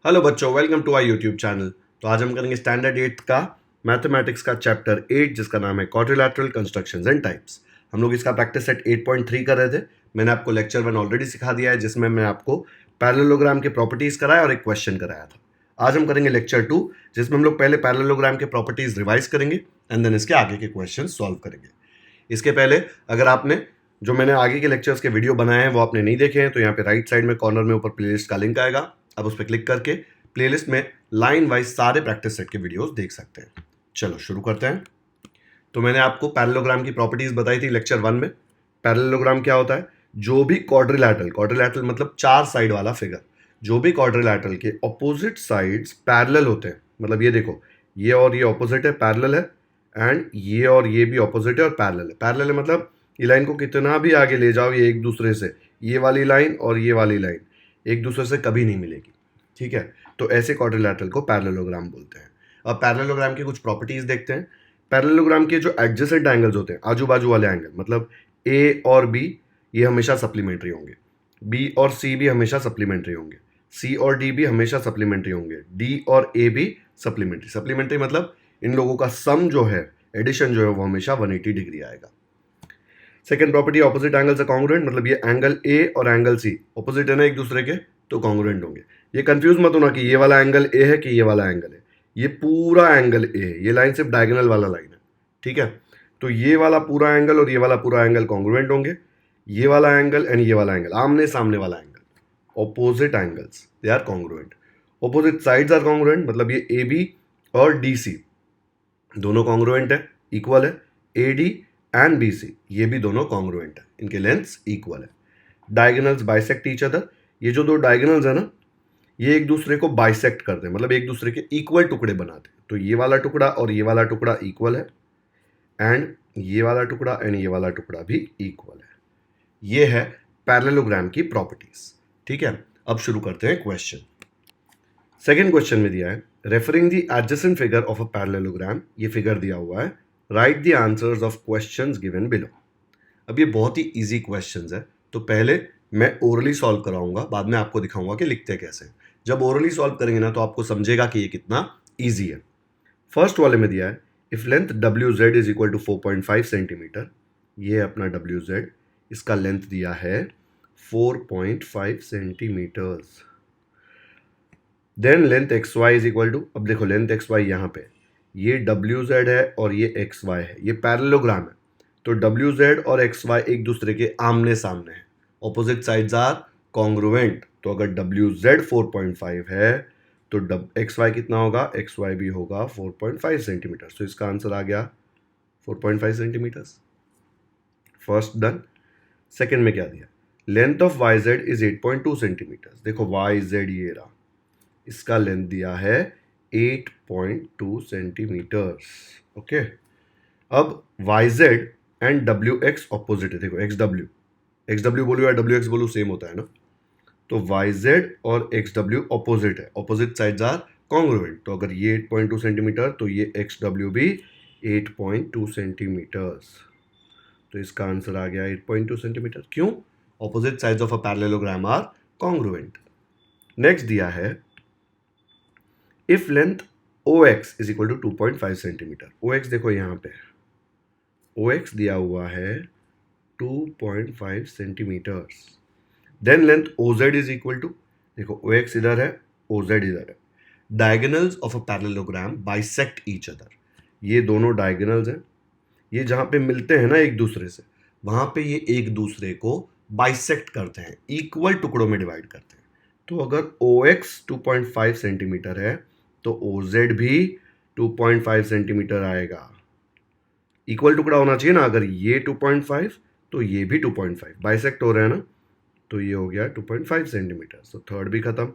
Hello बच्चों, welcome to our YouTube channel. तो आज हम करेंगे स्टैंडर्ड 8 का मैथमेटिक्स का चैप्टर 8 जिसका नाम है क्वाड्रिलैटरल कंस्ट्रक्शंस एंड टाइप्स। हम लोग इसका प्रैक्टिस सेट 8.3 कर रहे थे। मैंने आपको लेक्चर 1 ऑलरेडी सिखा दिया है जिसमें मैं आपको पैरेललोग्राम के प्रॉपर्टीज कराया और एक क्वेश्चन कराया था। आज हम करेंगे लेक्चर 2 जिसमें हम लोग पहले पैरेललोग्राम के प्रॉपर्टीज रिवाइज करेंगे एंड देन इसके आगे के क्वेश्चन सॉल्व करेंगे। इसके पहले अगर आपने जो मैंने आगे के लेक्चर्स के वीडियो बनाए हैं वो आपने नहीं देखे हैं तो यहाँ पे राइट साइड में कॉर्नर में ऊपर प्लेलिस्ट का लिंक आएगा। आप उस पर क्लिक करके प्लेलिस्ट में लाइन वाइज सारे प्रैक्टिस सेट के वीडियोस देख सकते हैं। चलो शुरू करते हैं। तो मैंने आपको पैरेललोग्राम की प्रॉपर्टीज बताई थी लेक्चर 1 में। पैरेललोग्राम क्या होता है? जो भी क्वाड्रिलैटरल मतलब चार साइड वाला फिगर, जो भी क्वाड्रिलैटरल के ऑपोजिट साइड्स पैरेलल होते हैं, मतलब ये देखो ये और ये ऑपोजिट है, पैरेलल है, एंड ये और ये भी ऑपोजिट है और पैरेलल है। पैरेलल है मतलब ये लाइन को कितना भी आगे ले जाओ ये एक दूसरे से, ये वाली लाइन और ये वाली लाइन एक दूसरे से कभी नहीं मिलेगी। ठीक है, तो ऐसे क्वाड्रिलैटरल को पैरेललोग्राम बोलते हैं। अब पैरेललोग्राम की कुछ प्रॉपर्टीज देखते हैं। पैरेललोग्राम के जो एडजेसेंट एंगल्स होते हैं, आजू बाजू वाले एंगल, मतलब ए और बी, ये हमेशा सप्लीमेंट्री होंगे। बी और सी भी हमेशा सप्लीमेंट्री होंगे। सी और डी भी हमेशा सप्लीमेंट्री होंगे। डी और ए भी सप्लीमेंट्री। सप्लीमेंट्री मतलब इन लोगों का सम जो है, एडिशन जो है, वो हमेशा 180 डिग्री आएगा। Second property, opposite angles are congruent, मतलब ये एंगल ए और एंगल सी ऑपोजिट है ना एक दूसरे के, तो कॉन्ग्रुएंट होंगे। ये कंफ्यूज मत होना कि ये वाला एंगल ए है कि ये वाला एंगल है। ये पूरा एंगल ए है, ये लाइन सिर्फ डायगोनल वाला लाइन है। ठीक है, तो ये वाला पूरा एंगल और ये वाला पूरा एंगल कॉन्ग्रुएंट होंगे। ये वाला एंगल एंड ये वाला एंगल, आमने सामने वाला angle, opposite angles, they are congruent. Opposite sides are congruent, मतलब ये ए बी और डी सी दोनों कॉन्ग्रुएंट है, इक्वल है। A D and B C ये भी दोनों कॉन्ग्रुएंट है, इनके लेंथ्स इक्वल है। डायगोनल्स बाइसेक्ट ईच अदर, ये जो दो डायगोनल्स है ना, ये एक दूसरे को बाइसेक्ट करते हैं, मतलब एक दूसरे के इक्वल टुकड़े बनाते हैं। तो ये वाला टुकड़ा और ये वाला टुकड़ा इक्वल है, एंड ये वाला टुकड़ा एंड ये वाला टुकड़ा भी इक्वल है। ये है पैरेललोग्राम की प्रॉपर्टीज। ठीक है, अब शुरू करते हैं क्वेश्चन। सेकेंड क्वेश्चन में दिया है, referring the adjacent figure of a parallelogram, ये फिगर दिया हुआ है, right the answers of questions given below. अब ये बहुत ही इजी क्वेश्चंस है, तो पहले मैं ओरली सॉल्व कराऊंगा, बाद में आपको दिखाऊंगा कि लिखते कैसे। जब ओरली सॉल्व करेंगे ना तो आपको समझेगा कि ये कितना इजी है। फर्स्ट वाले में दिया है, if length W Z is equal to 4.5 centimetre, ये अपना डब्ल्यू जेड, इसका लेंथ दिया है 4.5 centimetres. Then length X Y is equal to, अब देखो लेंथ एक्स वाई यहाँ पे, ये डब्ल्यू जेड है और ये एक्स वाई है, ये पैरेललोग्राम है, तो डब्ल्यू जेड और एक्स वाई एक दूसरे के आमने सामने हैं, ऑपोजिट साइड्स आर कॉन्ग्रुएंट। तो अगर डब्ल्यू जेड 4.5 है तो एक्स वाई कितना होगा? एक्स वाई भी होगा 4.5 सेंटीमीटर। तो इसका आंसर आ गया 4.5 सेंटीमीटर्स। First done. सेकेंड में क्या दिया? Length of Y Z is 8.2 centimetre. देखो वाई जेड ये रहा, इसका लेंथ दिया है 8.2 सेंटीमीटर्स। ओके, अब Y Z and W X opposite है। देखो एक्स डब्ल्यू बोलूँ या डब्ल्यू एक्स बोलूँ सेम होता है ना, तो वाई जेड और एक्स डब्ल्यू ऑपोजिट है, ऑपोजिट साइड्स आर कॉन्ग्रुएंट। तो अगर ये 8.2 सेंटीमीटर तो ये एक्स डब्ल्यू भी 8.2 सेंटीमीटर्स। तो इसका आंसर आ गया 8.2 सेंटीमीटर। क्यों? Opposite sides of a parallelogram are congruent. Next दिया है, if length O X is equal to 2.5 centimetre. O X देखो यहाँ पे ओ एक्स दिया हुआ है 2.5 centimetres. Then length O Z is equal to, देखो ओ एक्स इधर है, ओ जेड इधर है, diagonals of a parallelogram bisect each other. ये दोनों डायगोनल्स हैं, ये जहाँ पे मिलते हैं ना एक दूसरे से, वहाँ पे ये एक दूसरे को बाइसेक्ट करते हैं, इक्वल टुकड़ों में डिवाइड करते हैं। तो अगर ओ एक्स 2.5 सेंटीमीटर है तो ओ जेड भी 2.5 सेंटीमीटर आएगा। इक्वल टुकड़ा होना चाहिए ना, अगर ये 2.5 तो ये भी 2.5, बाइसेक्ट हो रहा है ना, तो ये हो गया 2.5 सेंटीमीटर। तो थर्ड भी खत्म।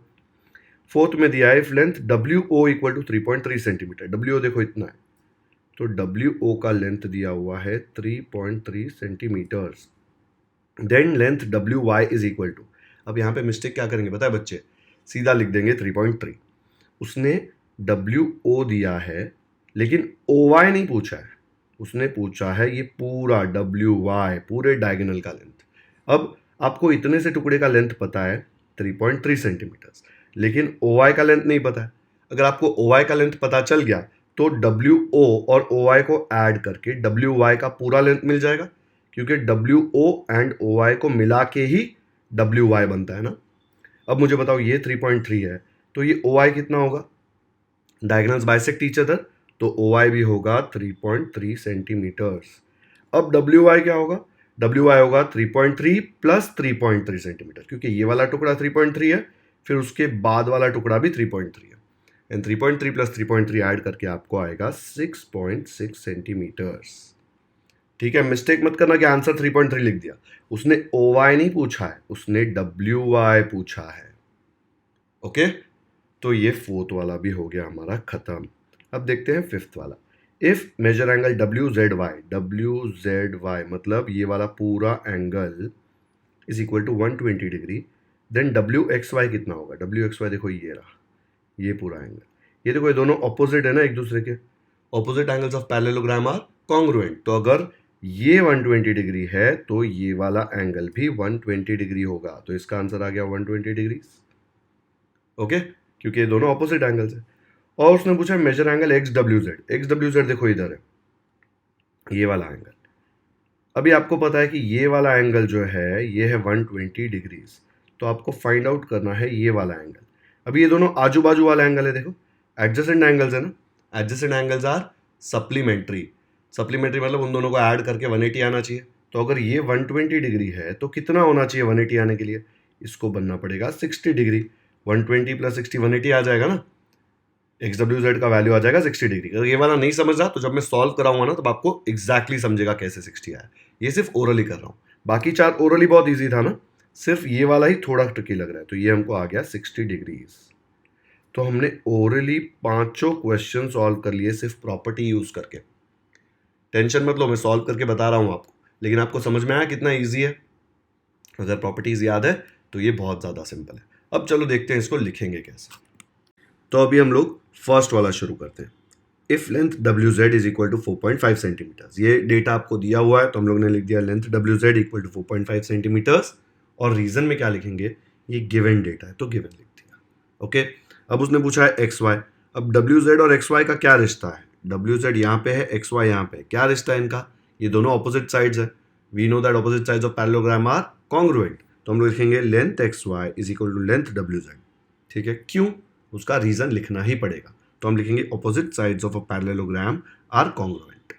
फोर्थ में दिया है, if length W O equal to 3.3 centimetre. W O देखो इतना है, तो डब्ल्यू ओ का लेंथ दिया हुआ है 3.3 centimetres. Then length W Y is equal to, अब यहाँ पे मिस्टेक क्या करेंगे पता है बच्चे? सीधा लिख देंगे 3.3। उसने डब्ल्यू ओ दिया है लेकिन ओ वाई नहीं पूछा है, उसने पूछा है ये पूरा डब्ल्यू वाई, पूरे डायगोनल का लेंथ। अब आपको इतने से टुकड़े का लेंथ पता है 3.3 सेंटीमीटर्स, लेकिन ओ वाई का लेंथ नहीं पता है। अगर आपको ओ वाई का लेंथ पता चल गया तो डब्ल्यू ओ और ओ वाई को ऐड करके डब्ल्यू वाई का पूरा लेंथ मिल जाएगा, क्योंकि W O and O Y को मिला के ही डब्ल्यू वाई बनता है ना। अब मुझे बताओ ये 3.3 है तो ये ओ वाई कितना होगा, डायगोनल्स बाइसेक्ट ईच अदर, तो ओ वाई भी होगा 3.3 सेंटीमीटर्स। अब डब्ल्यू वाई क्या होगा, डब्ल्यू वाई होगा 3.3 प्लस 3.3 सेंटीमीटर, क्योंकि ये वाला टुकड़ा 3.3 है, फिर उसके बाद वाला टुकड़ा भी 3.3 है, एंड 3.3 प्लस 3.3 ऐड करके आपको आएगा 6.6 सेंटीमीटर्स। ठीक है, मिस्टेक मत करना कि आंसर 3.3 लिख दिया, उसने ओ वाई नहीं पूछा है, उसने डब्ल्यू वाई पूछा है। ओके, तो ये फोर्थ वाला भी हो गया हमारा खत्म। अब देखते हैं फिफ्थ वाला। If measure angle W Z Y मतलब ये वाला पूरा angle is equal to 120 degree, then W X Y कितना होगा। डब्ल्यू एक्स वाई देखो ये रहा, ये पूरा एंगल, ये देखो ये दोनों ऑपोजिट है ना एक दूसरे के, opposite angles of parallelogram are congruent, तो अगर ये 120 डिग्री है तो ये वाला एंगल भी 120 डिग्री होगा, तो इसका आंसर आ गया 120 डिग्री। ओके, क्योंकि ये दोनों ऑपोजिट एंगल्स है। और उसने पूछा measure angle X W Z देखो इधर है, ये वाला एंगल। अभी आपको पता है कि ये वाला एंगल जो है ये है 120 डिग्रीज, तो आपको फाइंड आउट करना है ये वाला एंगल। अभी ये दोनों आजू बाजू वाला एंगल है, देखो एडजेसेंट एंगल्स है ना, adjacent angles are supplementary, supplementary मतलब उन दोनों को ऐड करके 180 आना चाहिए। तो अगर ये 120 डिग्री है तो कितना होना चाहिए 180 आने के लिए, इसको बनना पड़ेगा 60 डिग्री। 120 प्लस 60 180 आ जाएगा ना, एक्स डब्ल्यू जेड का वैल्यू आ जाएगा 60 डिग्री। अगर ये वाला नहीं समझ रहा तो जब मैं सॉल्व कराऊंगा ना तब आपको एग्जैक्टली समझेगा कैसे 60 आया। ये सिर्फ ओरली कर रहा हूँ, बाकी चार ओरली बहुत ईजी था ना, सिर्फ ये वाला ही थोड़ा ट्रिकी लग रहा है, तो ये हमको आ गया 60 डिग्रीज। तो हमने ओरली पांचों क्वेश्चन सॉल्व कर लिए सिर्फ प्रॉपर्टी यूज करके। टेंशन मत लो, मैं सॉल्व करके बता रहा हूँ आपको, लेकिन आपको समझ में आया कितना ईजी है। अगर प्रॉपर्टीज याद है तो ये बहुत ज़्यादा सिंपल है। अब चलो देखते हैं इसको लिखेंगे कैसे। तो अभी हम लोग फर्स्ट वाला शुरू करते हैं। If length W Z is equal to 4.5 centimetres, ये डेटा आपको दिया हुआ है तो हम लोग ने लिख दिया length W Z equal to 4.5 centimetres, और रीजन में क्या लिखेंगे, ये गिवन डेटा है तो गिवन लिख दिया। ओके, अब उसने पूछा है एक्स वाई। अब डब्ल्यू जेड और एक्स वाई का क्या रिश्ता है, डब्ल्यू जेड यहाँ पे है, एक्स वाई यहाँ पे है, क्या रिश्ता है इनका, ये दोनों ऑपोजिट साइड्स है। We know that opposite sides of parallelogram are congruent, तो हम लोग लिखेंगे length X Y is equal to length W Z. ठीक है, क्यों, उसका रीजन लिखना ही पड़ेगा, तो हम लिखेंगे opposite sides of a parallelogram are congruent.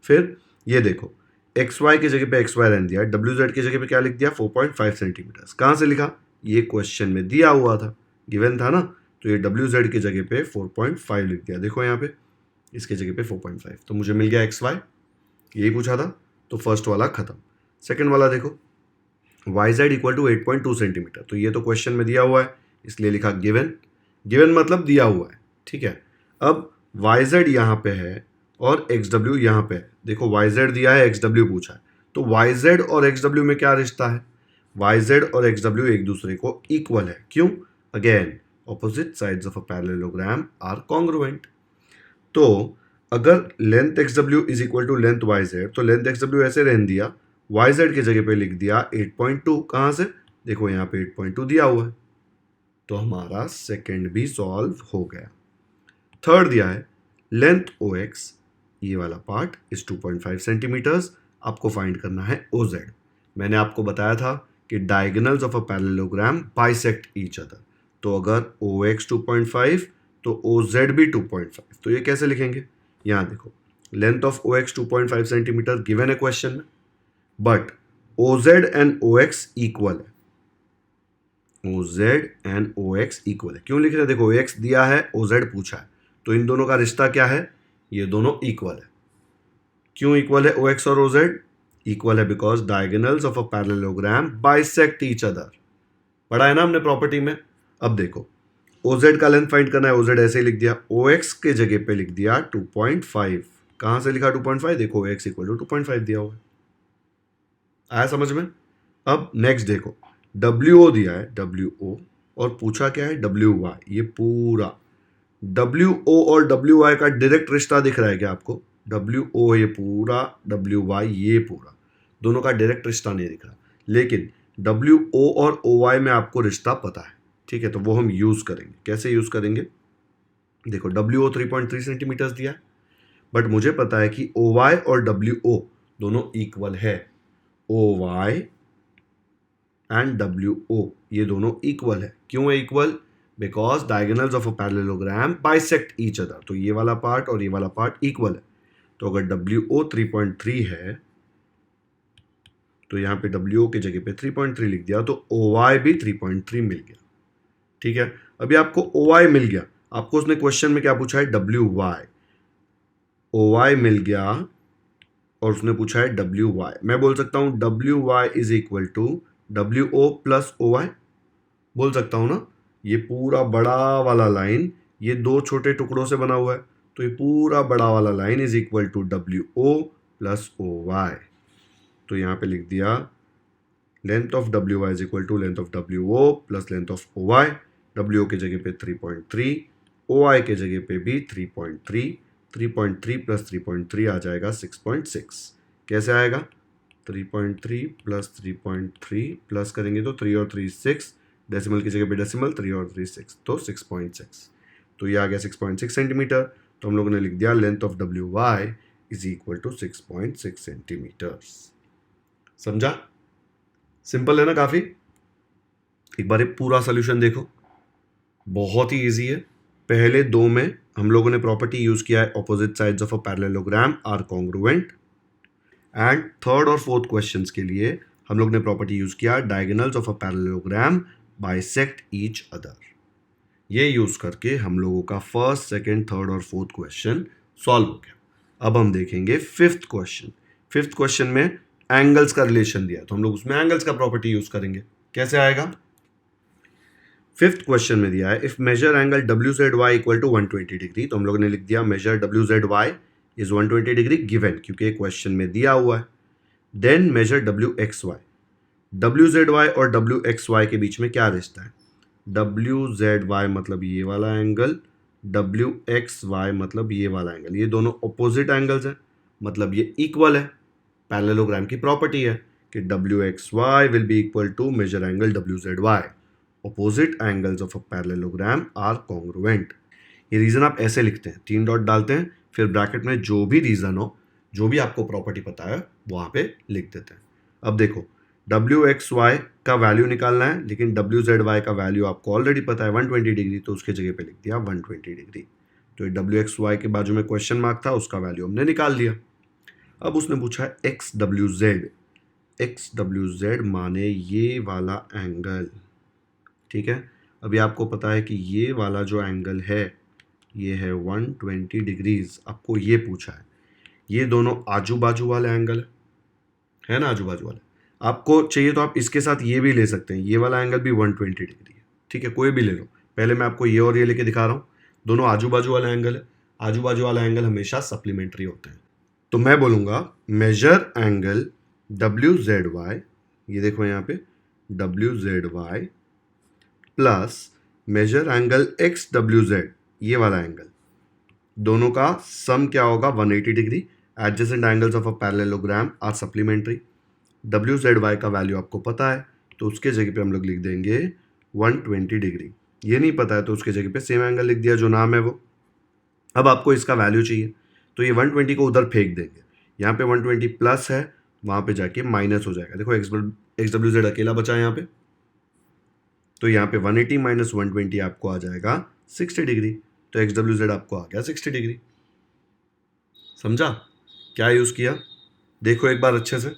फिर ये देखो एक्स वाई की जगह पे एक्स वाई रहने दिया, डब्ल्यू जेड की जगह पे क्या लिख दिया 4.5 सेंटीमीटर्स। कहाँ से लिखा, ये क्वेश्चन में दिया हुआ था, गिवन था ना, तो ये डब्ल्यू जेड की जगह पे 4.5 लिख दिया, देखो यहाँ पे इसके जगह पे 4.5, तो मुझे मिल गया एक्स वाई, यही पूछा था, तो फर्स्ट वाला खत्म। सेकेंड वाला देखो Y Z equal to 8.2 centimetre, तो ये तो क्वेश्चन में दिया हुआ है इसलिए लिखा गिवन, गिवन मतलब दिया हुआ है। ठीक है, अब वाई जेड यहाँ पे है और एक्स डब्ल्यू यहाँ पे है, देखो वाई जेड दिया है एक्स डब्ल्यू पूछा है, तो वाई जेड और एक्स डब्ल्यू में क्या रिश्ता है, वाई जेड और एक्स डब्ल्यू एक दूसरे को इक्वल है, क्यों, again opposite sides of a parallelogram are congruent. तो अगर length X W is equal to length Y Z, तो लेंथ एक्स डब्ल्यू ऐसे रहने दिया, वाई जेड की जगह पे लिख दिया 8.2, कहाँ से, देखो यहाँ पे 8.2 दिया हुआ है, तो हमारा सेकेंड भी सॉल्व हो गया। थर्ड दिया है लेंथ ओ एक्स, ये वाला पार्ट इज 2.5 सेंटीमीटर्स, आपको फाइंड करना है ओ जेड। मैंने आपको बताया था कि diagonals of a parallelogram bisect each other, तो अगर ओ एक्स 2.5 तो ओ जेड भी 2.5, तो ये कैसे लिखेंगे, यहाँ देखो length of O X 2.5 centimetre given है क्वेश्चन में, but O Z and O X equal है, O Z and O X equal है, क्यों लिख रहे हैं, देखो ओ एक्स दिया है ओ जेड पूछा है, तो इन दोनों का रिश्ता क्या है, ये दोनों इक्वल है। क्यों इक्वल है ओ एक्स और ओ जेड, इक्वल है because diagonals of a parallelogram bisect each other, पढ़ा है ना हमने प्रॉपर्टी में। अब देखो ओ जेड का लेंथ फाइंड करना है, ओ जेड ऐसे ही लिख दिया, ओ एक्स के जगह पे लिख दिया 2.5, कहाँ से लिखा 2.5, देखो एक्स इक्वल टू 2.5 दिया हुआ है, आया समझ में। अब नेक्स्ट देखो डब्ल्यू दिया है, डब्ल्यू और पूछा क्या है डब्ल्यू वाई, ये पूरा डब्ल्यू ओ और डब्ल्यू वाई का डायरेक्ट रिश्ता दिख रहा है क्या आपको, डब्ल्यू ओ ये पूरा, डब्ल्यू वाई ये पूरा, दोनों का डायरेक्ट रिश्ता नहीं दिख रहा, लेकिन डब्ल्यू ओ और ओ वाई में आपको रिश्ता पता है, ठीक है, तो वो हम यूज़ करेंगे। कैसे यूज़ करेंगे? देखो WO 3.3 सेंटीमीटर्स दिया है, बट मुझे पता है कि OY और WO दोनों इक्वल है। OY एंड WO ये दोनों इक्वल है। क्यों है equal? Because diagonals of a parallelogram bisect each other. तो ये वाला पार्ट और ये वाला पार्ट इक्वल है। तो अगर WO 3.3 है तो यहाँ पे WO की जगह पे 3.3 लिख दिया, तो OY भी 3.3 मिल गया। ठीक है, अभी आपको OY मिल गया, आपको उसने क्वेश्चन में क्या पूछा है? WY। OY मिल गया और उसने पूछा है WY। मैं बोल सकता हूं WY is equal to WO plus OY, बोल सकता हूं ना। ये पूरा बड़ा वाला लाइन ये दो छोटे टुकड़ों से बना हुआ है, तो ये पूरा बड़ा वाला line is equal to WO plus OY। तो यहां पे लिख दिया length of WY is equal to length of WO plus length of OY। WO की जगह पे 3.3, OY के जगह पे भी 3.3, 3.3 प्लस 3.3 आ जाएगा 6.6। कैसे आएगा? 3.3 प्लस 3.3 प्लस करेंगे तो 3 और 3 6, डेसिमल की जगह पे डेसिमल, 3 और 3 6, तो 6.6। तो ये आ गया 6.6 सेंटीमीटर। तो हम लोगों ने लिख दिया length of WY is equal to 6.6 centimetres. समझा? सिंपल है ना काफी। एक बार ये पूरा सोल्यूशन देखो, बहुत ही इजी है। पहले दो में हम लोगों ने प्रॉपर्टी यूज किया है opposite sides of a parallelogram are congruent, and third और फोर्थ क्वेश्चंस के लिए हम लोग ने प्रॉपर्टी यूज किया diagonals of a parallelogram bisect each other. ये यूज करके हम लोगों का फर्स्ट, सेकंड, थर्ड और फोर्थ क्वेश्चन सॉल्व हो गया। अब हम देखेंगे फिफ्थ क्वेश्चन। फिफ्थ क्वेश्चन में एंगल्स का रिलेशन दिया, तो हम लोग उसमें एंगल्स का प्रॉपर्टी यूज करेंगे। कैसे आएगा? फिफ्थ क्वेश्चन में दिया है if measure angle WZY equal to 120 degree, तो हम लोगों ने लिख दिया measure WZY is 120 degree given, क्योंकि क्वेश्चन में दिया हुआ है। Then measure WXY। WZY और WXY के बीच में क्या रिश्ता है? WZY मतलब ये वाला एंगल, WXY मतलब ये वाला एंगल। ये दोनों ऑपोजिट एंगल्स हैं, मतलब ये इक्वल है। पैरेललोग्राम की प्रॉपर्टी है कि WXY will be equal to measure angle WZY। Opposite angles of a parallelogram are congruent. ये रीजन आप ऐसे लिखते हैं, 3 डॉट डालते हैं, फिर ब्रैकेट में जो भी रीजन हो, जो भी आपको प्रॉपर्टी पता है वहां पे लिख देते हैं। अब देखो WXY का वैल्यू निकालना है, लेकिन WZY का वैल्यू आपको ऑलरेडी पता है 120 डिग्री, तो उसके जगह पे लिख दिया 120 डिग्री। तो ये WXY के बाजू में क्वेश्चन मार्क था, उसका वैल्यू हमने निकाल लिया। अब उसने पूछा है XWZ। XWZ माने ये वाला एंगल। ठीक है, अभी आपको पता है कि ये वाला जो एंगल है ये है 120 डिग्रीज। आपको ये पूछा है, ये दोनों आजू बाजू वाले एंगल है ना, आजू बाजू वाले। आपको चाहिए तो आप इसके साथ ये भी ले सकते हैं, ये वाला एंगल भी 120 डिग्री है। ठीक है, कोई भी ले लो। पहले मैं आपको ये और ये लेके दिखा रहा हूँ, दोनों आजू बाजू वाला एंगल है। आजू बाजू वाला एंगल हमेशा सप्लीमेंट्री होते हैं। तो मैं बोलूंगा मेजर एंगल WZY, ये देखो यहाँ पे WZY plus measure angle XWZ, ये वाला एंगल, दोनों का सम क्या होगा? 180 degree. Adjacent angles of a parallelogram are supplementary. WZY का वैल्यू आपको पता है, तो उसके जगह पे हम लोग लिख देंगे 120 डिग्री। ये नहीं पता है तो उसके जगह पे सेम एंगल लिख दिया जो नाम है वो। अब आपको इसका वैल्यू चाहिए, तो ये 120 को उधर फेंक देंगे। यहाँ पे 120 प्लस है, वहां पे जाके माइनस हो जाएगा। देखो XWZ अकेला बचा है यहाँ पे, तो यहाँ पे 180 माइनस 120 आपको आ जाएगा 60 डिग्री। तो XWZ आपको आ गया 60 डिग्री। समझा क्या यूज किया? देखो एक बार अच्छे से,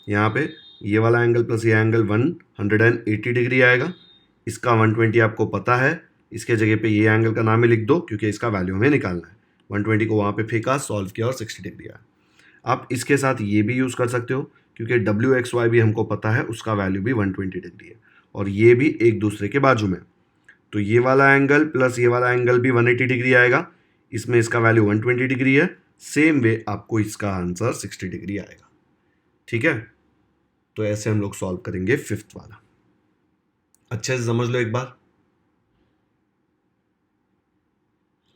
यहाँ पे ये वाला एंगल प्लस ये एंगल 180 डिग्री आएगा। इसका 120 आपको पता है, इसके जगह पे ये एंगल का नाम ही लिख दो, क्योंकि इसका वैल्यू हमें निकालना है। 120 को वहाँ पे फेंका, सॉल्व किया और 60 डिग्री आया। आप इसके साथ ये भी यूज़ कर सकते हो, क्योंकि WXY भी हमको पता है, उसका वैल्यू भी 120 डिग्री है, और ये भी एक दूसरे के बाजू में। तो ये वाला एंगल प्लस ये वाला एंगल भी 180 डिग्री आएगा, इसमें इसका वैल्यू 120 डिग्री है। सेम वे आपको इसका आंसर 60 डिग्री आएगा। ठीक है, तो ऐसे हम लोग सॉल्व करेंगे फिफ्थ वाला। अच्छे से समझ लो एक बार,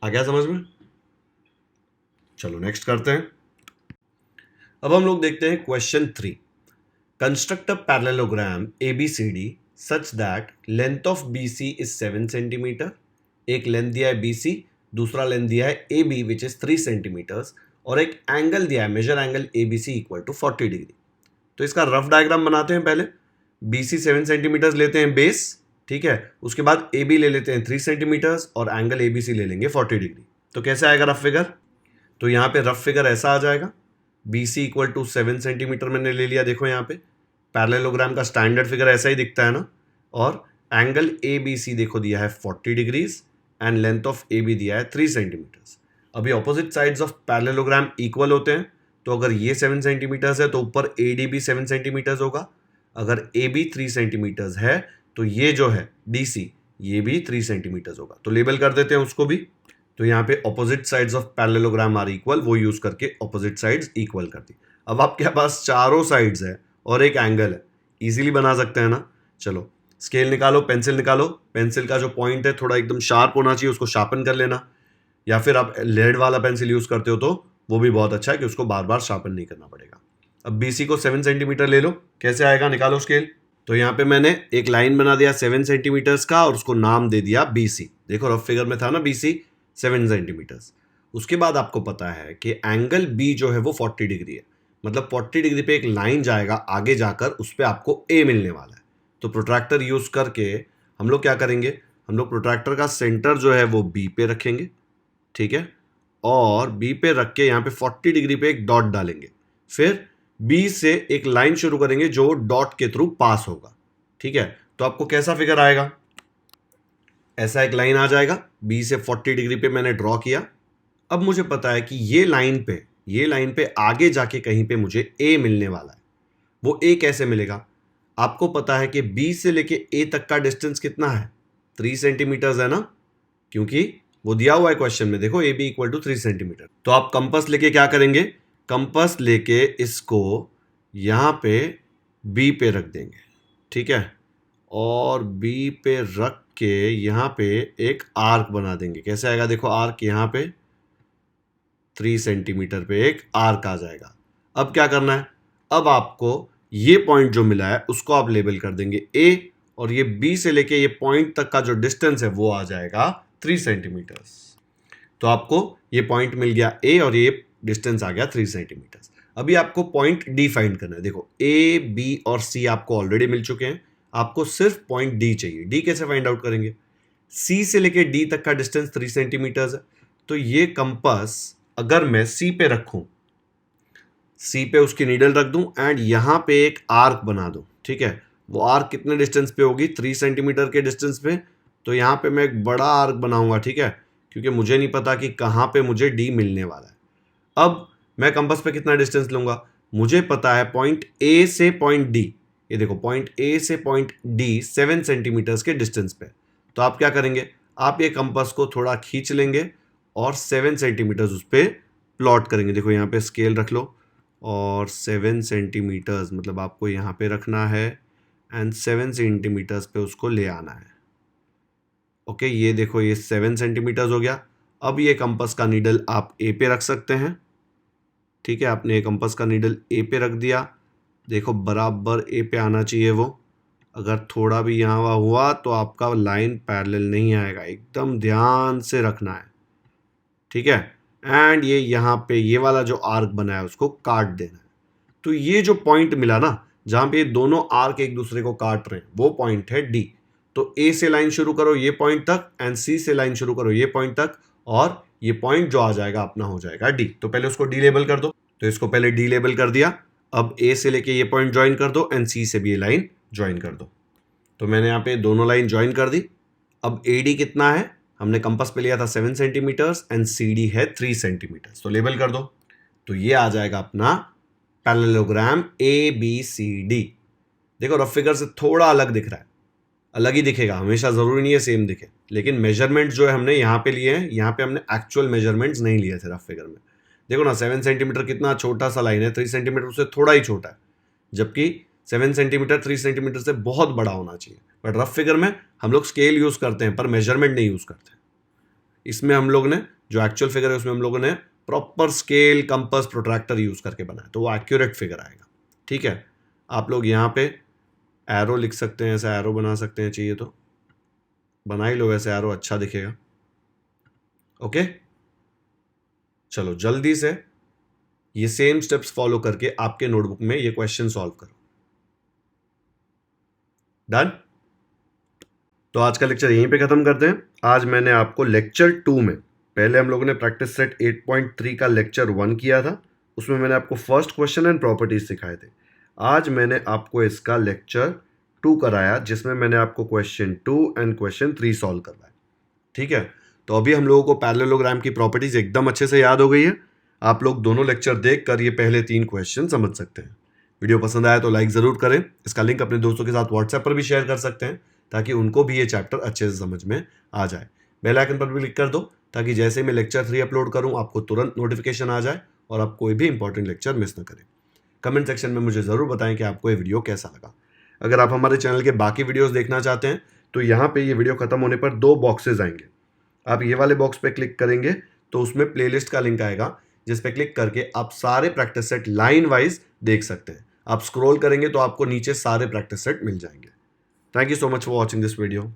आ गया समझ में? चलो नेक्स्ट करते हैं। अब हम लोग देखते हैं question 3। Construct a parallelogram ABCD such that length of BC is 7 centimetre. एक लेंथ दिया है BC, दूसरा लेंथ दिया है AB विच इज 3 सेंटीमीटर्स, और एक एंगल दिया है measure angle ABC equal to 40 degree. तो इसका रफ डायग्राम बनाते हैं। पहले BC 7 सेंटीमीटर्स लेते हैं बेस, ठीक है, उसके बाद AB ले लेते हैं 3 सेंटीमीटर्स और एंगल ABC ले लेंगे 40 डिग्री। तो कैसे आएगा रफ फिगर? तो यहाँ पे रफ फिगर ऐसा आ जाएगा, BC इक्वल टू 7 सेंटीमीटर मैंने ले लिया। देखो यहाँ पे पैरेललोग्राम का स्टैंडर्ड फिगर ऐसा ही दिखता है ना, और एंगल ABC देखो दिया है 40 degrees and length of AB दिया है 3 सेंटीमीटर्स। अभी opposite sides of parallelogram equal होते हैं, तो अगर ये 7 सेंटीमीटर्स है तो ऊपर AD भी 7 सेंटीमीटर्स होगा। अगर AB 3 सेंटीमीटर्स है तो ये जो है DC ये भी 3 सेंटीमीटर्स होगा। तो लेबल कर देते हैं उसको भी। तो यहाँ पे opposite sides of parallelogram are equal, वो यूज करके ऑपोजिट साइड्स इक्वल कर दी। अब आपके पास चारों साइड्स है और एक एंगल है, इजीली बना सकते हैं ना। चलो स्केल निकालो, पेंसिल निकालो। पेंसिल का जो पॉइंट है थोड़ा एकदम शार्प होना चाहिए, उसको शार्पन कर लेना, या फिर आप लेड वाला पेंसिल यूज करते हो तो वो भी बहुत अच्छा है कि उसको बार बार शार्पन नहीं करना पड़ेगा। अब BC को 7 सेंटीमीटर ले लो, कैसे आएगा निकालो स्केल। तो यहाँ पे मैंने एक लाइन बना दिया 7 सेंटीमीटर्स का और उसको नाम दे दिया BC। देखो रफ फिगर में था ना BC 7 सेंटीमीटर्स। उसके बाद आपको पता है कि एंगल B जो है वो 40 डिग्री है, मतलब 40 डिग्री पे एक लाइन जाएगा आगे जाकर, उस पर आपको A मिलने वाला है। तो प्रोट्रैक्टर यूज करके हम लोग क्या करेंगे, हम लोग प्रोट्रैक्टर का सेंटर जो है वो B पे रखेंगे, ठीक है, और B पे रख के यहाँ पे 40 डिग्री पे एक डॉट डालेंगे, फिर B से एक लाइन शुरू करेंगे जो डॉट के थ्रू पास होगा, ठीक है। तो आपको कैसा फिगर आएगा, ऐसा एक लाइन आ जाएगा। B से 40 डिग्री पे मैंने ड्रॉ किया। अब मुझे पता है कि ये लाइन पे आगे जाके कहीं पे मुझे A मिलने वाला है। वो A कैसे मिलेगा? आपको पता है कि B से लेके A तक का डिस्टेंस कितना है, 3 सेंटीमीटर्स है ना, क्योंकि वो दिया हुआ है क्वेश्चन में। देखो AB इक्वल टू 3 सेंटीमीटर। तो आप कंपास लेके क्या करेंगे, कंपास लेके इसको यहाँ पे B पे रख देंगे, ठीक है, और B पे रख के यहाँ पे एक आर्क बना देंगे। कैसे आएगा, देखो आर्क यहाँ पे 3 सेंटीमीटर पे एक आर्क आ जाएगा। अब क्या करना है, अब आपको ये पॉइंट जो मिला है उसको आप लेबल कर देंगे A, और ये B से लेके ये पॉइंट तक का जो डिस्टेंस है वो आ जाएगा 3 सेंटीमीटर्स। तो आपको ये पॉइंट मिल गया A और ये डिस्टेंस आ गया 3 सेंटीमीटर्स। अभी आपको पॉइंट D फाइंड करना है। देखो A, B और C आपको ऑलरेडी मिल चुके हैं, आपको सिर्फ पॉइंट D चाहिए। D कैसे फाइंड आउट करेंगे, C से लेके D तक का डिस्टेंस 3 सेंटीमीटर्स है। तो ये कंपास अगर मैं C पे रखूं, C पे उसकी नीडल रख दूं एंड यहां पे एक आर्क बना दूं, ठीक है, वो आर्क कितने डिस्टेंस पे होगी, 3 सेंटीमीटर के डिस्टेंस पे। तो यहां पे मैं एक बड़ा आर्क बनाऊंगा, ठीक है, क्योंकि मुझे नहीं पता कि कहां पे मुझे D मिलने वाला है। अब मैं कंपास पे कितना डिस्टेंस लूंगा, मुझे पता है पॉइंट A से पॉइंट D, ये देखो पॉइंट A से पॉइंट D 7 सेंटीमीटर्स के डिस्टेंस पे। तो आप क्या करेंगे, आप ये कंपास को थोड़ा खींच लेंगे और 7 सेंटीमीटर्स उस पर प्लॉट करेंगे। देखो यहाँ पे स्केल रख लो और 7 सेंटीमीटर्स मतलब आपको यहाँ पे रखना है एंड 7 सेंटीमीटर्स पे उसको ले आना है। ओके, ये देखो ये 7 सेंटीमीटर्स हो गया। अब ये कंपास का नीडल आप A पे रख सकते हैं, ठीक है, आपने ये कंपास का नीडल A पे रख दिया। देखो बराबर A पे आना चाहिए वो, अगर थोड़ा भी यहाँ वहाँ हुआ तो आपका लाइन पैरेलल नहीं आएगा, एकदम ध्यान से रखना है, ठीक है। एंड ये यहाँ पे ये वाला जो आर्क बना है उसको काट देना है। तो ये जो पॉइंट मिला ना जहाँ पे ये दोनों आर्क एक दूसरे को काट रहे हैं वो पॉइंट है D। तो A से लाइन शुरू करो ये पॉइंट तक एंड C से लाइन शुरू करो ये पॉइंट तक, और ये पॉइंट जो आ जाएगा अपना हो जाएगा D। तो पहले उसको D लेबल कर दो, तो इसको पहले D लेबल कर दिया। अब A से लेके ये पॉइंट ज्वाइन कर दो एंड C से भी ये लाइन ज्वाइन कर दो। तो मैंने यहाँ पे दोनों लाइन ज्वाइन कर दी। अब AD कितना है, हमने कंपास पे लिया था 7 सेंटीमीटर्स एंड CD है 3 सेंटीमीटर्स, तो लेबल कर दो। तो ये आ जाएगा अपना पैरेललोग्राम ABCD। देखो रफ फिगर से थोड़ा अलग दिख रहा है, अलग ही दिखेगा, हमेशा जरूरी नहीं है सेम दिखे, लेकिन मेजरमेंट जो है हमने यहाँ पे लिए हैं, यहाँ पे हमने एक्चुअल मेजरमेंट्स नहीं लिए थे रफ फिगर में। देखो ना 7 सेंटीमीटर कितना छोटा सा लाइन है, 3 सेंटीमीटर उससे थोड़ा ही छोटा है, जबकि 7 सेंटीमीटर 3 सेंटीमीटर से बहुत बड़ा होना चाहिए। बट रफ फिगर में हम लोग स्केल यूज करते हैं पर मेजरमेंट नहीं यूज करते। इसमें हम लोग ने जो एक्चुअल फिगर है उसमें हम लोगों ने proper scale compass protractor use करके बनाया, तो वो एक्यूरेट फिगर आएगा, ठीक है। आप लोग यहाँ पे एरो लिख सकते हैं, ऐसा एरो बना सकते हैं, चाहिए तो बना ही लो, वैसे एरो अच्छा दिखेगा। ओके, चलो जल्दी से ये सेम स्टेप्स फॉलो करके आपके नोटबुक में ये क्वेश्चन सॉल्व करो। डन। तो आज का लेक्चर यहीं पे खत्म करते हैं। आज मैंने आपको लेक्चर 2 में, पहले हम लोगों ने प्रैक्टिस सेट 8.3 का लेक्चर 1 किया था, उसमें मैंने आपको फर्स्ट क्वेश्चन एंड प्रॉपर्टीज सिखाए थे। आज मैंने आपको इसका लेक्चर 2 कराया, जिसमें मैंने आपको क्वेश्चन 2 एंड क्वेश्चन 3 सॉल्व करवाया। ठीक है, तो अभी हम लोगों को पैरेललोग्राम की प्रॉपर्टीज एकदम अच्छे से याद हो गई है। आप लोग दोनों लेक्चर देख कर ये पहले 3 क्वेश्चन समझ सकते हैं। वीडियो पसंद आया तो लाइक ज़रूर करें। इसका लिंक अपने दोस्तों के साथ व्हाट्सएप पर भी शेयर कर सकते हैं, ताकि उनको भी ये चैप्टर अच्छे से समझ में आ जाए। बेल आइकन पर भी क्लिक कर दो, ताकि जैसे मैं लेक्चर 3 अपलोड करूं आपको तुरंत नोटिफिकेशन आ जाए और आप कोई भी इंपॉर्टेंट लेक्चर मिस ना करें। कमेंट सेक्शन में मुझे ज़रूर बताएं कि आपको ये वीडियो कैसा लगा। अगर आप हमारे चैनल के बाकी वीडियोज़ देखना चाहते हैं तो यहाँ पे ये वीडियो खत्म होने पर 2 बॉक्सेज आएंगे। आप ये वाले बॉक्स पे क्लिक करेंगे तो उसमें प्लेलिस्ट का लिंक आएगा, जिस पे क्लिक करके आप सारे प्रैक्टिस सेट लाइन वाइज देख सकते हैं। आप स्क्रॉल करेंगे तो आपको नीचे सारे प्रैक्टिस सेट मिल जाएंगे। Thank you so much for watching this video.